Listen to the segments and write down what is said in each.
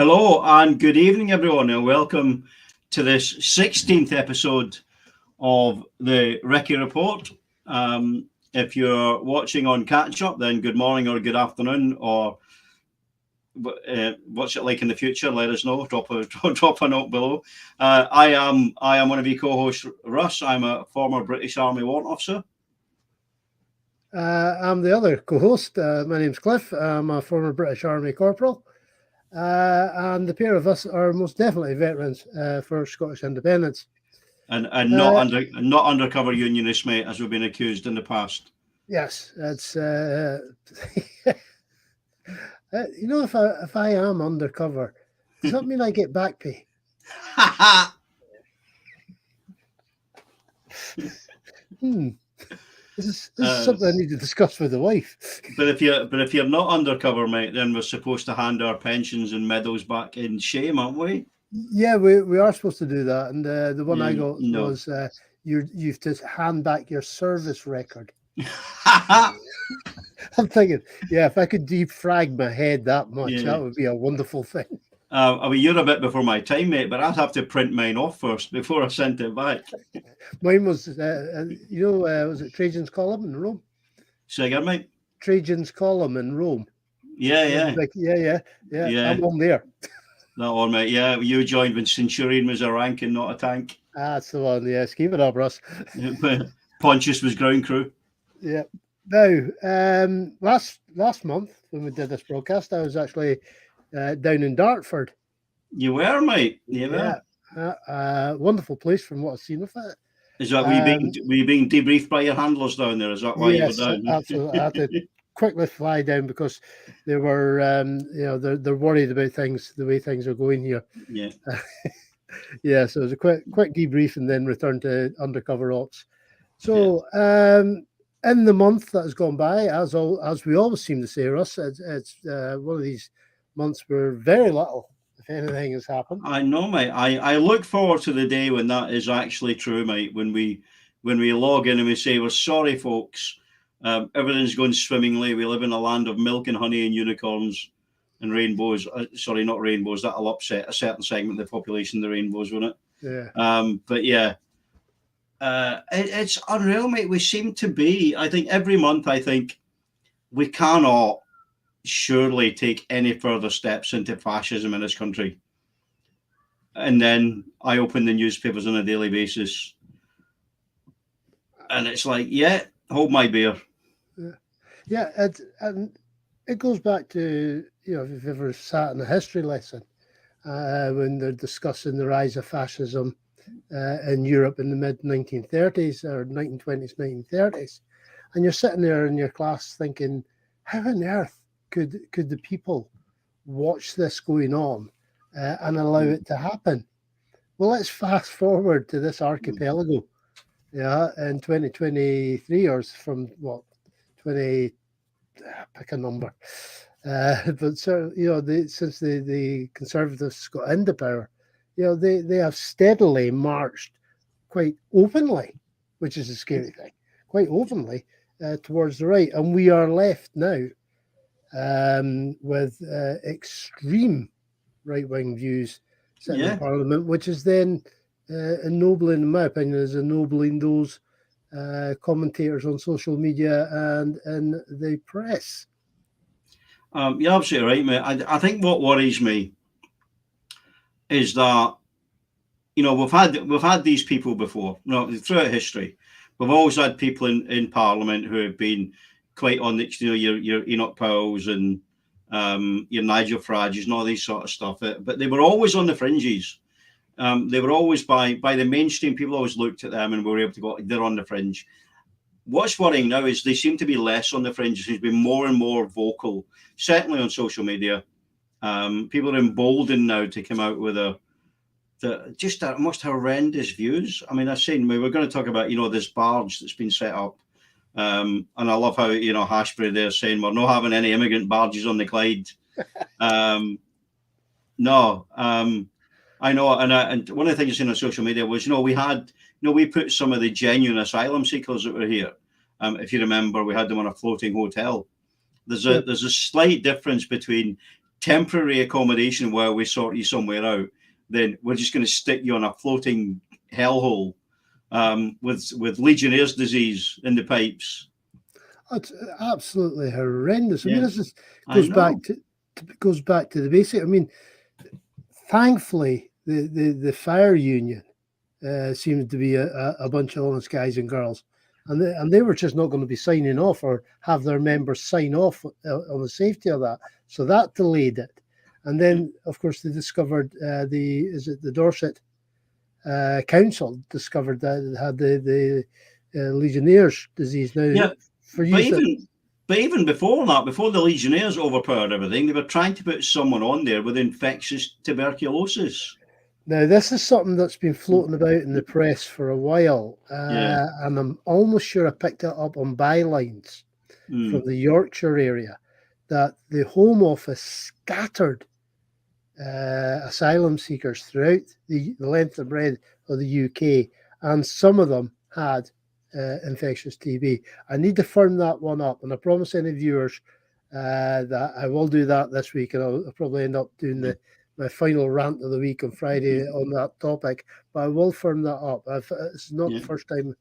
Hello and good evening, everyone, and welcome to this 16th episode of the Recce Report. If you're watching on Catchup, then good morning or good afternoon, or what's it like in the future? Let us know. Drop a note below. I am one of your co-hosts, Russ. I'm a former British Army warrant officer. I'm the other co-host. My name's Cliff. I'm a former British Army corporal. And the pair of us are most definitely veterans for Scottish independence. And not undercover unionists, mate, as we've been accused in the past. Yes, that's if I am undercover, does that mean I get back pay? This is something I need to discuss with the wife. But if you're not undercover, mate, then we're supposed to hand our pensions and medals back in shame, aren't we? Yeah, we are supposed to do that. And the one I got was you've to hand back your service record. I'm thinking, if I could defrag my head that much, that would be a wonderful thing. I mean, you're a bit before my time, mate, but I'd have to print mine off first before I sent it back. Mine was, was it Trajan's Column in Rome? Say again, mate? Trajan's Column in Rome. Yeah. I'm on there. That one, mate. Yeah, you joined when Centurion was a rank and not a tank. That's the one, yes. Keep it up, Russ. Pontius was ground crew. Yeah. Now, last month when we did this broadcast, I was actually down in Dartford. You were, mate. You were. Wonderful place from what I've seen of it. Is that were you being debriefed by your handlers down there? Is that why you were down? Absolutely. I had to quickly fly down because they were, they're worried about the way things are going here. Yeah. So it was a quick debrief and then return to undercover ops. So in the month that has gone by, as we always seem to say, Russ, it's one of these months where very little, if anything, has happened. I know, mate. I look forward to the day when that is actually true, mate. When we log in and we say, we're sorry, folks, everything's going swimmingly. We live in a land of milk and honey and unicorns and rainbows. Sorry, not rainbows. That'll upset a certain segment of the population, the rainbows, won't it? Yeah. But yeah. It's unreal, mate. We seem to be, I think every month, we cannot surely take any further steps into fascism in this country. And then I open the newspapers on a daily basis and it's like, hold my beer. Yeah, it goes back to, if you've ever sat in a history lesson when they're discussing the rise of fascism in Europe in the mid-1930s or 1920s, 1930s. And you're sitting there in your class thinking, how on earth could the people watch this going on and allow it to happen? Well, let's fast forward to this archipelago, in 2023 or from what, 20, pick a number. But so, since the Conservatives got into power, they have steadily marched quite openly, which is a scary thing, quite openly towards the right. And we are left now with extreme right-wing views sitting in Parliament, which is then ennobling, in my opinion, is ennobling those commentators on social media and in the press. You're absolutely right, mate. I think what worries me is that, we've had these people before, throughout history. We've always had people in Parliament who have been quite on the, your Enoch Powells and your Nigel Farages and all these sort of stuff. But they were always on the fringes. They were always by the mainstream. People always looked at them and were able to go, they're on the fringe. What's worrying now is they seem to be less on the fringes. They've been more and more vocal, certainly on social media. People are emboldened now to come out with just most horrendous views. I mean, I've seen, we were going to talk about, this barge that's been set up. And I love how, Hashbury there saying we're not having any immigrant barges on the Clyde. I know. And one of the things on social media was, we put some of the genuine asylum seekers that were here. If you remember, we had them on a floating hotel. There's a slight difference between temporary accommodation while we sort you somewhere out, then we're just going to stick you on a floating hellhole with Legionnaire's disease in the pipes. It's absolutely horrendous. I Yeah, mean, this is I goes know. back to the basic. I mean, thankfully, the fire union seems to be a bunch of honest guys and girls, and they were just not going to be signing off or have their members sign off on the safety of that. So that delayed it. And then, of course, they discovered the Dorset Council discovered that it had the Legionnaire's disease. Now, Yeah, for but you, even before that, before the Legionnaires overpowered everything, they were trying to put someone on there with infectious tuberculosis. now this is something that's been floating about in the press for a while, Yeah. and I'm almost sure I picked it up on bylines from the Yorkshire area that the Home Office scattered asylum seekers throughout the length and breadth of the UK, and some of them had infectious TB. I need to firm that one up, and I promise any viewers that I will do that this week, and I'll probably end up doing my final rant of the week on Friday on that topic, but I will firm that up. It's not the first time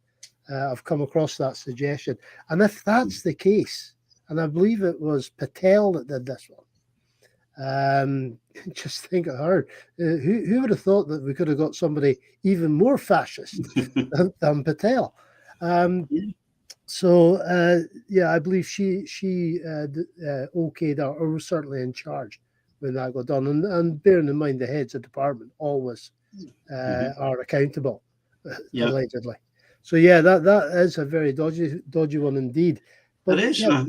I've come across that suggestion. And if that's the case, and I believe it was Patel that did this one, just think of her. Who would have thought that we could have got somebody even more fascist than Patel? So yeah, I believe she okayed that, or was certainly in charge when that got done. And bearing in mind the heads of department always are accountable, allegedly. So yeah, that is a very dodgy one indeed. But it is. Yeah,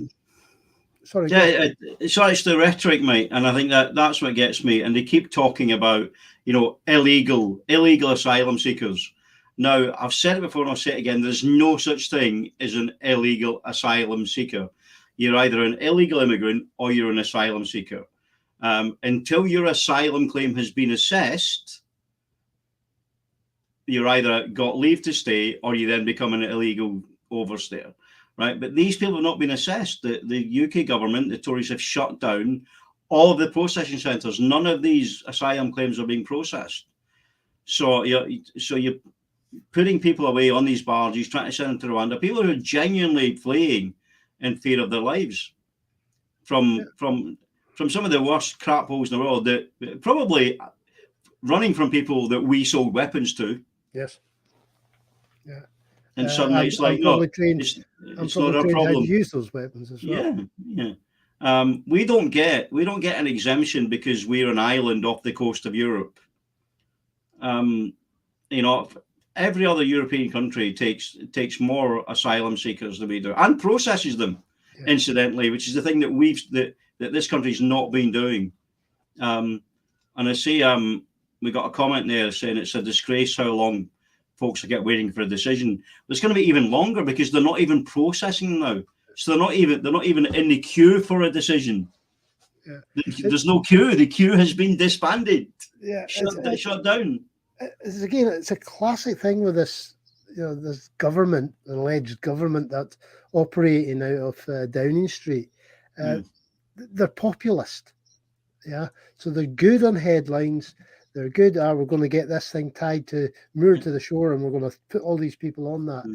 sorry. Yeah, it's the rhetoric, mate, and I think that's what gets me. And they keep talking about, illegal asylum seekers. Now, I've said it before and I'll say it again. There's no such thing as an illegal asylum seeker. You're either an illegal immigrant or you're an asylum seeker. Until your asylum claim has been assessed, you're either got leave to stay or you then become an illegal overstayer. Right, but these people have not been assessed. The UK government, the Tories, have shut down all of the processing centres. None of these asylum claims are being processed. So you're putting people away on these barges, trying to send them to Rwanda. People who are genuinely fleeing in fear of their lives from some of the worst crap holes in the world. That probably running from people that we sold weapons to. Yes. Yeah. And suddenly it's like, no, it's not our problem. How to use those weapons as well. Yeah. We don't get an exemption because we're an island off the coast of Europe. Every other European country takes more asylum seekers than we do and processes them, incidentally, which is the thing that this country's not been doing. And I see we got a comment there saying it's a disgrace how long folks are waiting for a decision. It's going to be even longer because they're not even processing now. So they're not even in the queue for a decision. Yeah. There's no queue. The queue has been disbanded. Yeah, shut down. It's a classic thing with this, this government, alleged government that's operating out of Downing Street. They're populist. Yeah, so they're good on headlines. They're good. We're going to get this thing moored to the shore, and we're going to put all these people on that.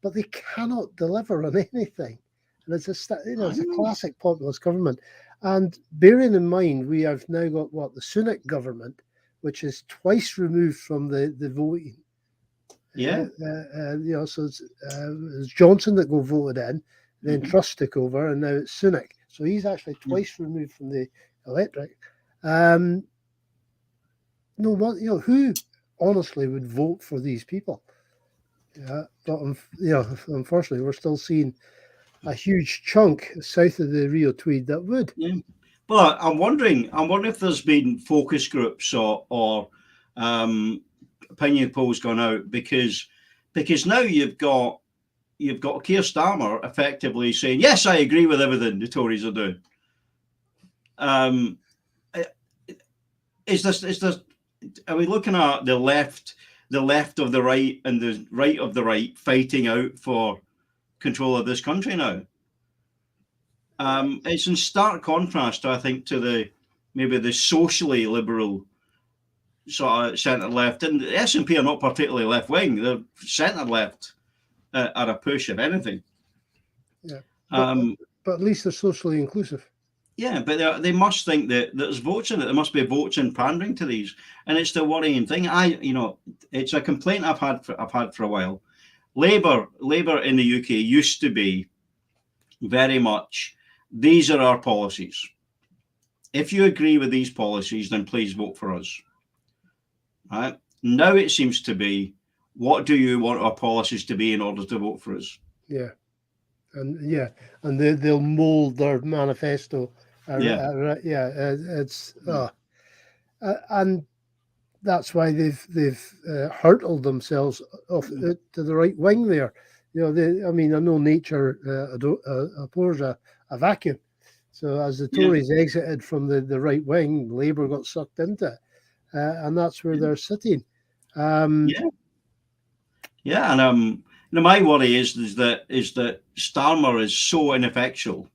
But they cannot deliver on anything, and it's a classic populist government. And bearing in mind, we have now got the Sunak government, which is twice removed from the voting. Yeah. So it's Johnson that voted in, then Truss took over, and now it's Sunak. So he's actually twice removed from the electorate. Who honestly would vote for these people? Yeah, but unfortunately, we're still seeing a huge chunk south of the Rio Tweed that would. Yeah. Well, I'm wondering if there's been focus groups or opinion polls gone out because now you've got Keir Starmer effectively saying, yes, I agree with everything the Tories are doing. Are we looking at the left of the right and the right of the right fighting out for control of this country now? It's in stark contrast, I think, to maybe the socially liberal sort of centre left, and the SNP are not particularly left wing; they're centre left at a push, if anything. Yeah, Um, but at least they're socially inclusive. Yeah, but they must think that there's votes in it. There must be votes in pandering to these, and it's the worrying thing. It's a complaint I've had for a while. Labour in the UK used to be very much, these are our policies. If you agree with these policies, then please vote for us. Right now, it seems to be, what do you want our policies to be in order to vote for us? Yeah, and they'll mold their manifesto. It's and that's why they've hurtled themselves off to the right wing there. I know nature abhors a vacuum. So as the Tories exited from the right wing, Labour got sucked into it, and that's where they're sitting. And my worry is that Starmer is so ineffectual.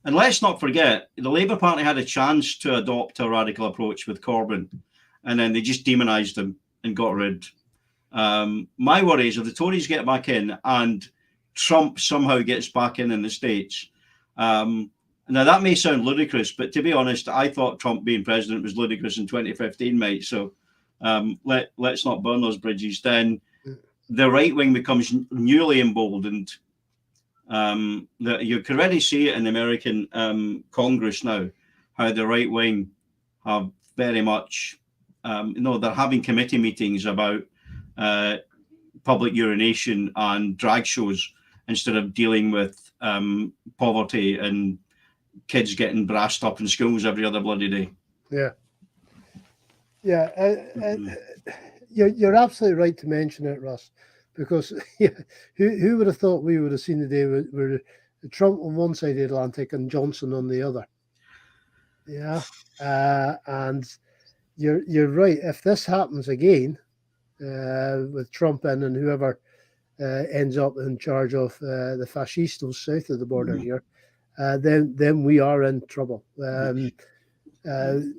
And let's not forget, the Labour Party had a chance to adopt a radical approach with Corbyn, and then they just demonised him and got rid. My worry is if the Tories get back in and Trump somehow gets back in the States. Now, that may sound ludicrous, but to be honest, I thought Trump being president was ludicrous in 2015, mate. So let's not burn those bridges. Then the right wing becomes newly emboldened. You can already see it in the American Congress now, how the right wing have very much, they're having committee meetings about public urination and drag shows instead of dealing with poverty and kids getting brassed up in schools every other bloody day. You're absolutely right to mention it, Russ, because who would have thought we would have seen the day where Trump on one side of the Atlantic and Johnson on the other? And you're right. If this happens again with Trump in and whoever ends up in charge of the fascistos south of the border here, then we are in trouble. The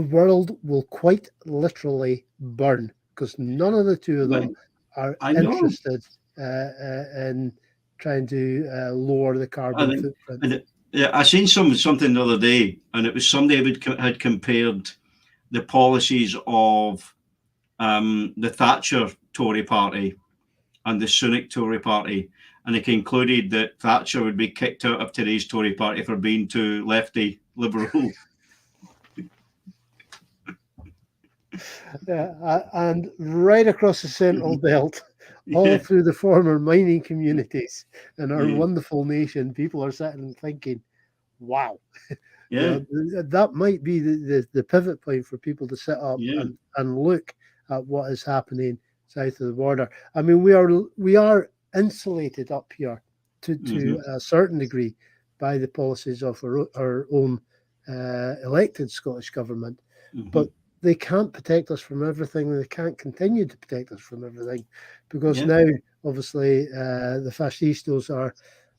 world will quite literally burn because none of the two of them are interested in trying to lower the carbon footprint. I seen something the other day, and it was somebody had compared the policies of the Thatcher Tory party and the Sunak Tory party, and it concluded that Thatcher would be kicked out of today's Tory party for being too lefty liberal. And right across the central belt, all through the former mining communities in our wonderful nation, people are sitting and thinking, wow, that might be the pivot point for people to sit up and look at what is happening south of the border. I mean, we are insulated up here to a certain degree by the policies of our own elected Scottish government, but they can't protect us from everything. They can't continue to protect us from everything because now, obviously, the fascistos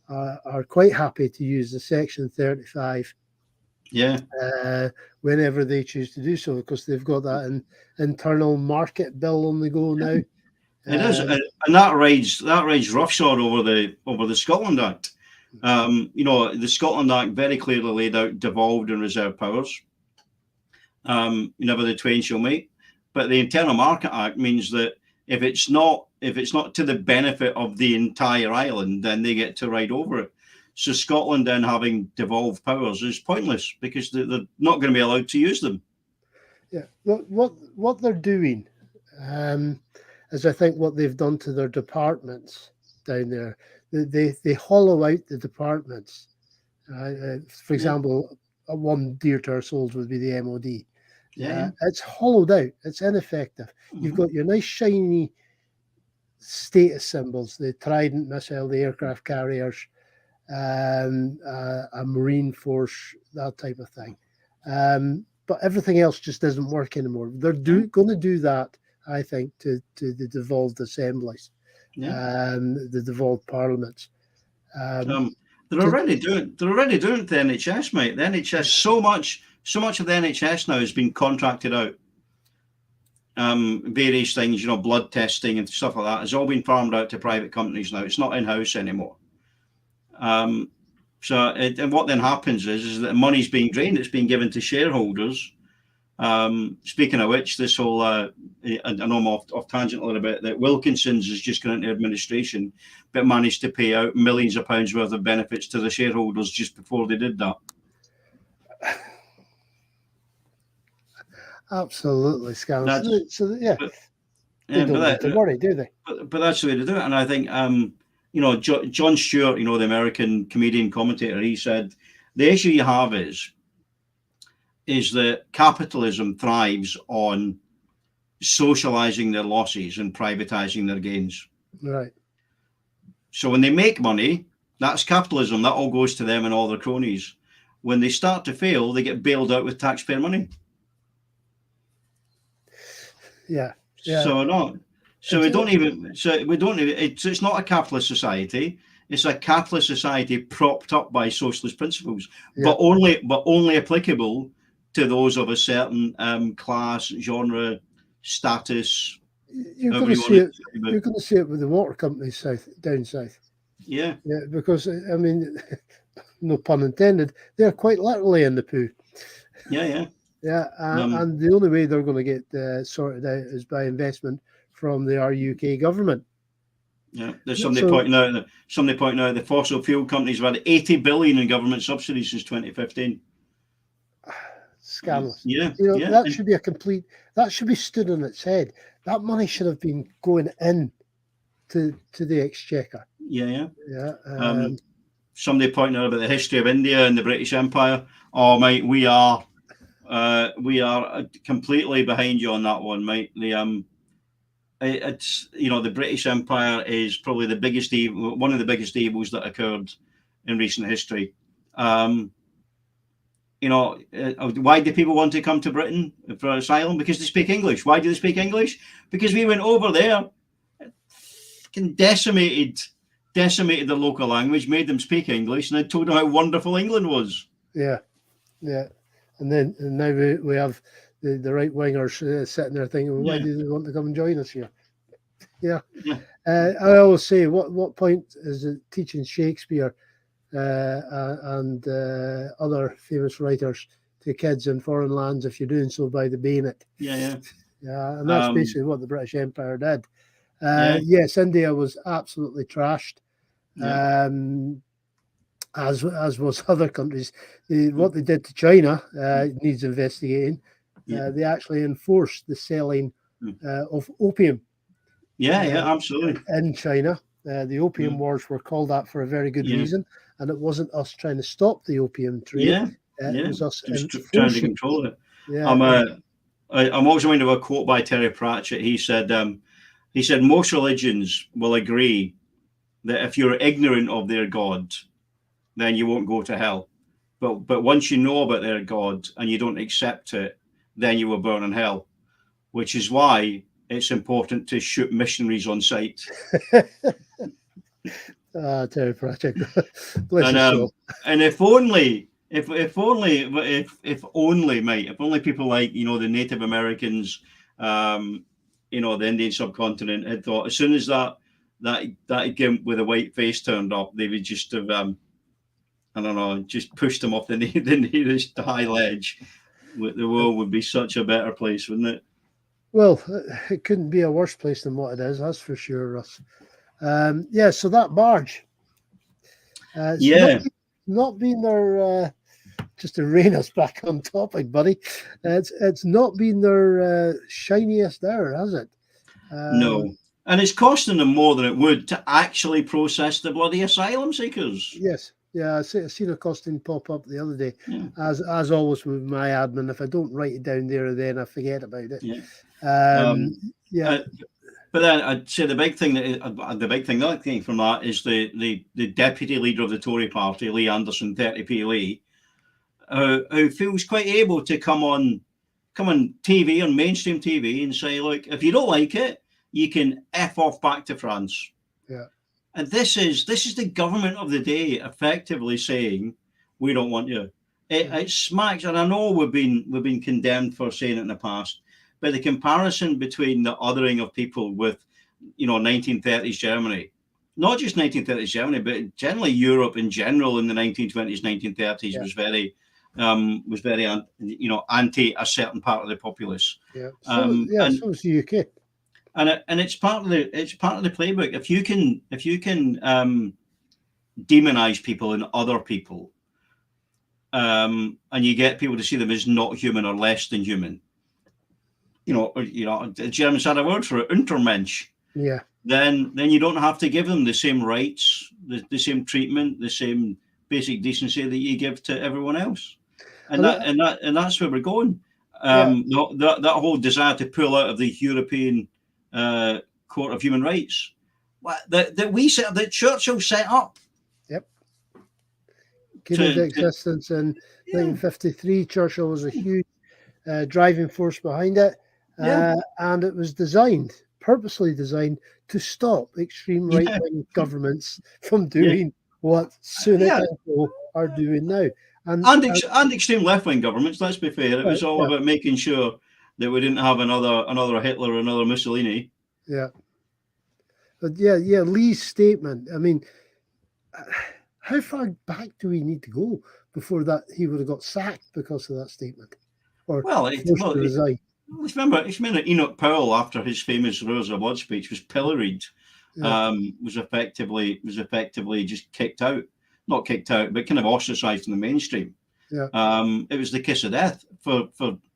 are quite happy to use the Section 35 whenever they choose to do so because they've got that internal market bill on the go now. It is, and that rides roughshod over the Scotland Act. The Scotland Act very clearly laid out devolved and reserved powers. Never the twain shall meet. But the Internal Market Act means that if it's not to the benefit of the entire island, then they get to ride over it. So Scotland then having devolved powers is pointless because they're not going to be allowed to use them. Yeah, what they're doing is I think what they've done to their departments down there. They hollow out the departments. For example, one dear to our souls would be the MOD. It's hollowed out. It's ineffective. You've got your nice shiny status symbols, the Trident missile, the aircraft carriers, a Marine force, that type of thing. But everything else just doesn't work anymore. They're going to do that, I think, to the devolved assemblies, the devolved parliaments. They're already doing it to the NHS, mate. The NHS, so much of the NHS now has been contracted out. Various things, blood testing and stuff like that, has all been farmed out to private companies now. It's not in-house anymore. And what then happens is that the money's being drained. It's being given to shareholders. Speaking of which, this whole, I know I'm off tangent a little bit, that Wilkinson's has just gone into administration, but managed to pay out millions of pounds worth of benefits to the shareholders just before they did that. Absolutely scandalous. So yeah, they don't need to worry, do they? But that's the way to do it. And I think, Jon Stewart, the American comedian commentator, he said the issue you have is that capitalism thrives on socializing their losses and privatizing their gains. Right. So when they make money, that's capitalism. That all goes to them and all their cronies. When they start to fail, they get bailed out with taxpayer money. Yeah. It's not a capitalist society. It's a capitalist society propped up by socialist principles, but only applicable to those of a certain class, genre, status. You're going to see it. You're going to see it with the water companies down south. Yeah. Yeah, because I mean, no pun intended, they're quite literally in the poo. Yeah. Yeah, and the only way they're going to get sorted out is by investment from the UK government. Yeah, there's somebody pointing out the fossil fuel companies have had 80 billion in government subsidies since 2015. Scandalous. Yeah, that should be that should be stood on its head. That money should have been going in to the exchequer. Yeah. Somebody pointing out about the history of India and the British Empire. Oh, mate, we are completely behind you on that one, mate. It's the British Empire is probably the biggest evil, one of the biggest evils that occurred in recent history. Why do people want to come to Britain for asylum? Because they speak English. Why do they speak English? Because we went over there, fucking decimated the local language, made them speak English, and I told them how wonderful England was. Yeah. And now we have the right wingers sitting there thinking, well, why do they want to come and join us here? Yeah. I always say, what point is it teaching Shakespeare and other famous writers to kids in foreign lands if you're doing so by the bayonet? Yeah. And that's basically what the British Empire did. Yes, India was absolutely trashed. As was other countries. What they did to China needs investigating. They actually enforced the selling of opium. Absolutely. In China, the opium wars were called that for a very good reason, and it wasn't us trying to stop the opium trade. It was us trying to control it. I'm always reminded of a quote by Terry Pratchett. He said most religions will agree that if you're ignorant of their God, then you won't go to hell. But once you know about their God and you don't accept it, then you will burn in hell, which is why it's important to shoot missionaries on sight. Terry Pratchett. Bless his soul. And if only, mate, if only people like, the Native Americans, the Indian subcontinent had thought, as soon as that gimp with a white face turned up, they would just have, just pushed them off the nearest high ledge. The world would be such a better place, wouldn't it? Well, it couldn't be a worse place than what it is, that's for sure, Russ. So that barge. Not been their, just to rein us back on topic, buddy, it's not been their shiniest hour, has it? No. And it's costing them more than it would to actually process the bloody asylum seekers. Yes. Yeah, I seen a costing pop up the other day. Yeah. As always with my admin, if I don't write it down there or then, I forget about it. But then I'd say the big thing that I think from that is the deputy leader of the Tory party, Lee Anderson, 30p Lee, who feels quite able to come on TV, on mainstream TV, and say, look, if you don't like it, you can F off back to France. Yeah. And this is the government of the day effectively saying, we don't want you. It smacks, and I know we've been condemned for saying it in the past, but the comparison between the othering of people with, 1930s Germany, not just 1930s Germany, but generally Europe in general in the 1920s, 1930s was very anti a certain part of the populace. Yeah. And So is the UK. and it's part of the playbook. If you can demonize people and other people, and you get people to see them as not human or less than human, the Germans had a word for it, Untermensch. Yeah. Then you don't have to give them the same rights, the same treatment, the same basic decency that you give to everyone else, and that's where we're going. That whole desire to pull out of the European Court of Human Rights that Churchill set up. Yep. Came into existence in 1953. Churchill was a huge driving force behind it, and it was purposely designed to stop extreme right-wing governments from doing what Sunni people are doing now. And extreme left-wing governments, let's be fair, it was all about making sure that we didn't have another Hitler or another Mussolini. Yeah. But Lee's statement, I mean, how far back do we need to go before that he would have got sacked because of that statement? Or forced to resign? Remember Enoch Powell, after his famous Rose Award speech, was pilloried, was effectively just kicked out. Not kicked out, but kind of ostracized in the mainstream. Yeah. It was the kiss of death for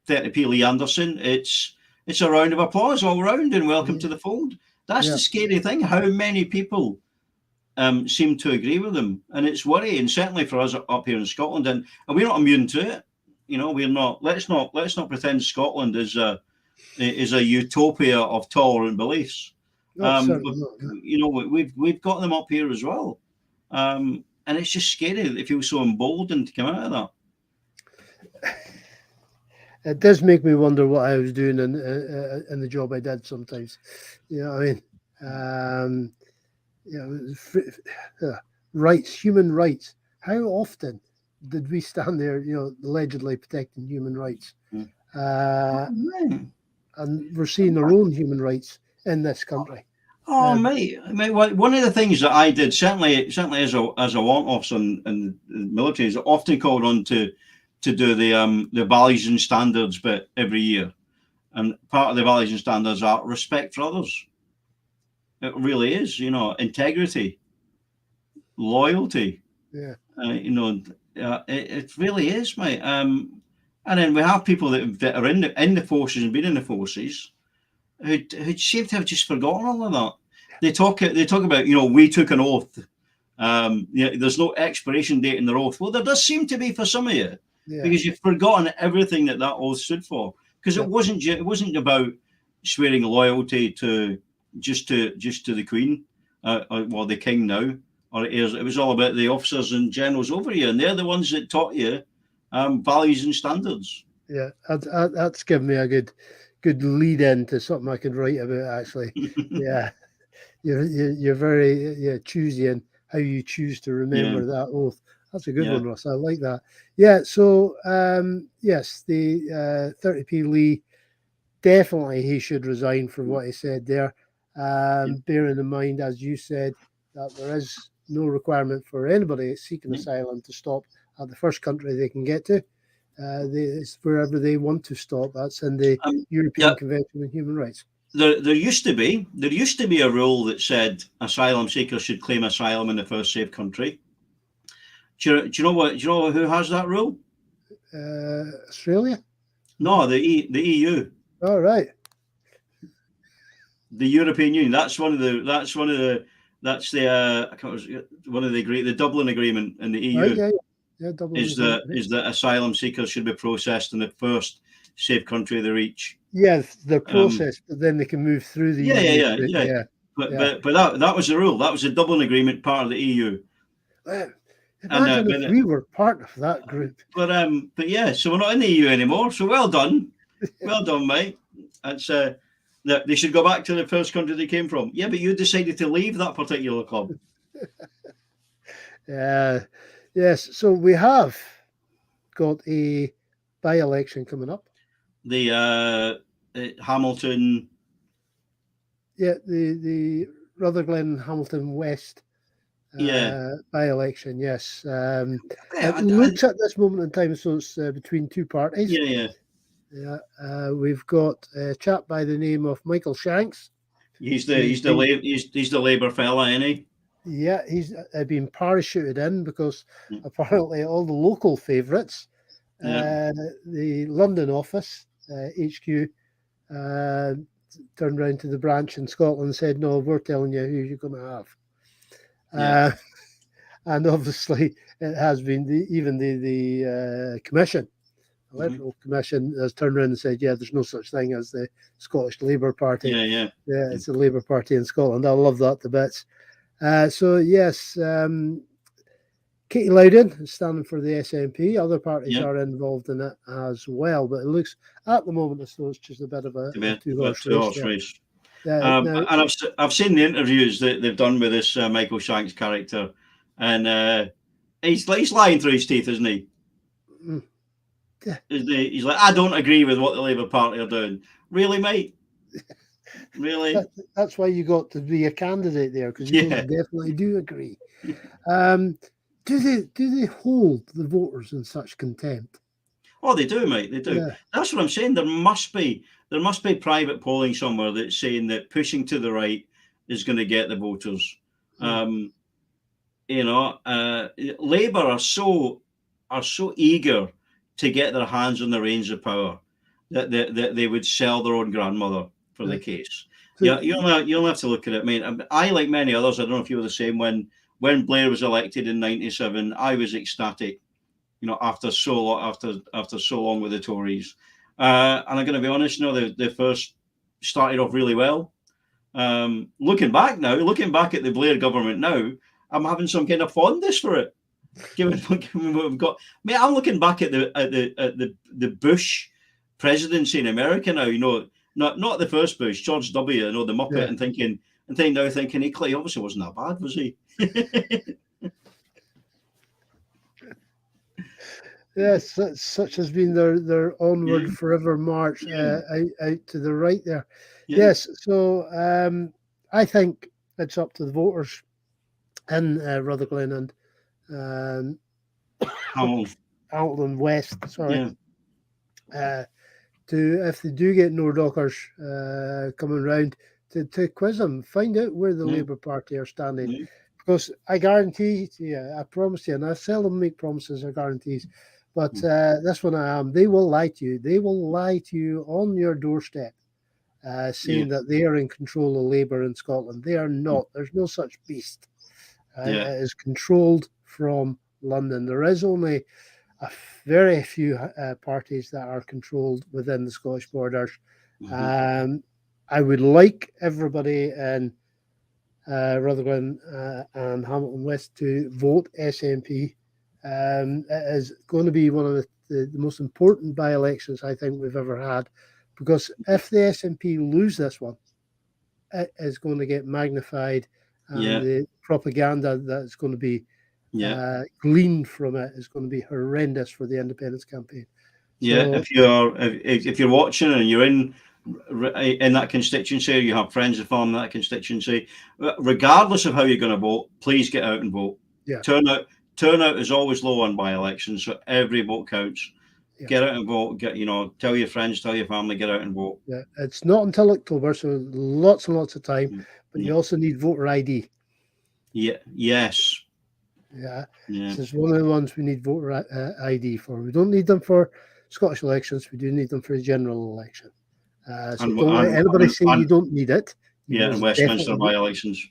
30p Lee Anderson. It's a round of applause all round and welcome to the fold. That's the scary thing. How many people seem to agree with them, and it's worrying. Certainly for us up here in Scotland, and we're not immune to it. We're not. Let's not pretend Scotland is a utopia of tolerant beliefs. But, we've got them up here as well. And it's just scary that they feel so emboldened to come out of that. It does make me wonder what I was doing in the job I did sometimes. Rights, human rights. How often did we stand there, allegedly protecting human rights? And we're seeing our own human rights in this country. Mate, one of the things that I did, certainly as a warrant officer in the military, is often called on to do the values and standards bit every year. And part of the values and standards are respect for others. It really is, integrity, loyalty. Yeah. It really is, mate. And then we have people that are in the forces and been in the forces who seem to have just forgotten all of that. They talk about, we took an oath. There's no expiration date in their oath. Well, there does seem to be for some of you, because you've forgotten everything that oath stood for. Because it wasn't about swearing loyalty to the Queen, or the King now, or it was all about the officers and generals over you, and they're the ones that taught you values and standards. Yeah, that's given me a good lead in to something I could write about, actually. Yeah. You're very choosy in how you choose to remember that oath. That's a good one, Russ. I like that. Yeah. So yes, the 30p Lee, definitely he should resign for what he said there. Bearing in mind, as you said, that there is no requirement for anybody seeking asylum to stop at the first country they can get to. It's wherever they want to stop. That's in the European Convention on Human Rights. There used to be a rule that said asylum seekers should claim asylum in the first safe country. Do you know who has that rule? Australia? No, the EU. All right. The European Union. That's one of the the Dublin Agreement in the EU. Right, Dublin is that asylum seekers should be processed in the first safe country they reach. Yes, they're processed, but then they can move through the EU. But that was the rule. That was the Dublin Agreement, part of the EU. Imagine if we were part of that group. But so we're not in the EU anymore. So well done, well done, mate. That's that they should go back to the first country they came from. Yeah, but you decided to leave that particular club. Yes. So we have got a by-election coming up. The Hamilton. Yeah, the Rutherglen Hamilton West by-election. Yes. It looks at this moment in time, so it's between two parties. Yeah. We've got a chap by the name of Michael Shanks. He's the Labour fella, isn't he? Yeah, he's been parachuted in because apparently all the local favourites, the London office, HQ, turned around to the branch in Scotland and said, no, we're telling you who you're going to have. And obviously it has been the commission, electoral commission, has turned around and said, yeah, there's no such thing as the Scottish Labour Party. Yeah, it's the Labour Party in Scotland. I love that to bits. So yes, Katie Loudon is standing for the SNP. Other parties are involved in it as well, but it looks at the moment as though it's just a bit of a two-horse race. And I've seen the interviews that they've done with this Michael Shanks character, and he's lying through his teeth, isn't he? He's like, I don't agree with what the Labour Party are doing. Really, mate? Really? That's why you got to be a candidate there, because you definitely do agree. Do they hold the voters in such contempt? Oh, they do, mate. They do. Yeah. That's what I'm saying. There must be private polling somewhere that's saying that pushing to the right is going to get the voters. Labour are so eager to get their hands on the reins of power that they would sell their own grandmother for the case. Yeah, you'll have to look at it, mate. I, like many others, I don't know if you were the same, when Blair was elected in '97, I was ecstatic, after so long with the Tories. And I'm going to be honest, they first started off really well. Looking back at the Blair government now, I'm having some kind of fondness for it. Given what we've got, mate, I'm looking back at the Bush presidency in America now. Not the first Bush, George W. The Muppet, and thinking he obviously wasn't that bad, was he? Yes, such has been their onward forever march out to the right there. Yes, so I think it's up to the voters in Rutherglen and Hamilton West. Sorry. If they do get Nordockers coming round, to quiz them, find out where the Labour Party are standing. Because I guarantee you, I promise you, and I seldom make promises or guarantees, but this one I am, they will lie to you. They will lie to you on your doorstep, saying that they are in control of Labour in Scotland. They are not. There's no such beast. It is controlled from London. There is only a very few parties that are controlled within the Scottish borders. I would like everybody in Rutherglen and Hamilton West to vote SNP. It is going to be one of the most important by-elections I think we've ever had, because if the SNP lose this one, it is going to get magnified, and the propaganda that's going to be gleaned from it is going to be horrendous for the independence campaign. If you're watching and you're in that constituency, or you have friends and family in that constituency, regardless of how you're going to vote, please get out and vote. Turnout is always low on by-elections, so every vote counts. Get out and vote. Tell your friends, tell your family, get out and vote. It's not until October, so lots and lots of time. But you also need voter ID. Yes. This is one of the ones we need voter ID for. We don't need them for Scottish elections. We do need them for a general election. So don't let anybody say you don't need it. And Westminster by-elections.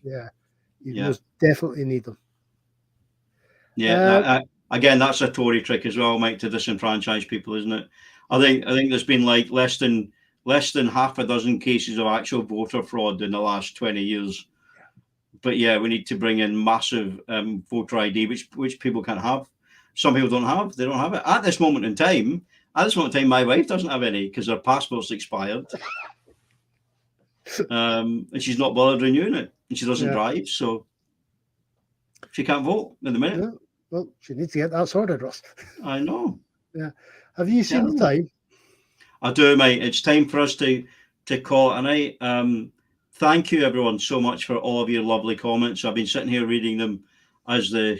You most definitely need them. Again, that's a Tory trick as well, Mike, to disenfranchise people, isn't it? I think there's been like less than half a dozen cases of actual voter fraud in the last 20 years. But we need to bring in massive voter ID, which people can't have. Some people don't have. They don't have it at this moment in time. At this moment in time, my wife doesn't have any because her passport's expired. and she's not bothered renewing it, and she doesn't Yeah. drive, so she can't vote in the minute. Yeah. Well, she needs to get that sorted, Russ. I know. Yeah. Have you seen the time? I do, mate. It's time for us to call it a night. Thank you, everyone, so much for all of your lovely comments. I've been sitting here reading them as the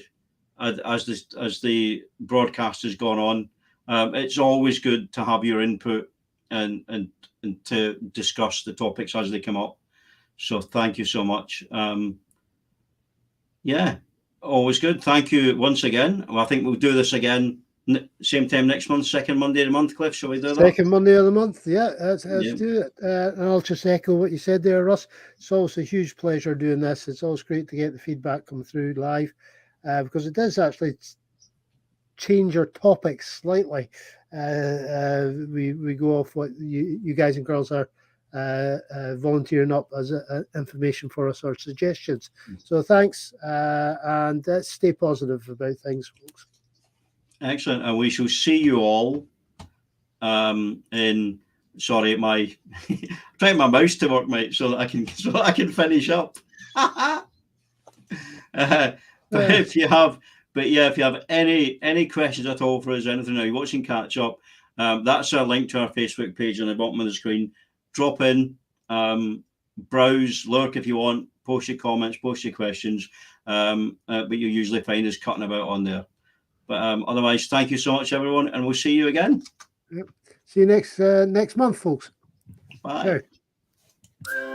broadcast has gone on. It's always good to have your input and to discuss the topics as they come up. So thank you so much. Yeah, always good. Thank you once again. Well, I think we'll do this again same time next month, second Monday of the month, Cliff. Shall we do that? Second Monday of the month. Yeah, let's do it. And I'll just echo what you said there, Russ. It's always a huge pleasure doing this. It's always great to get the feedback come through live because it does actually change our topics slightly. We go off what you guys and girls are volunteering up as information for us or suggestions. So thanks, and stay positive about things, folks. Excellent, and we shall see you all in. Sorry, my trying my mouse to work, mate, so that I can finish up. But if you have any questions at all for us, anything, now you're watching Catch Up, that's our link to our Facebook page on the bottom of the screen. Drop in, browse, lurk if you want, post your comments, post your questions, but you usually find us cutting about on there. But otherwise, thank you so much, everyone, and we'll see you again. Yep. See you next month, folks. Bye. Ciao.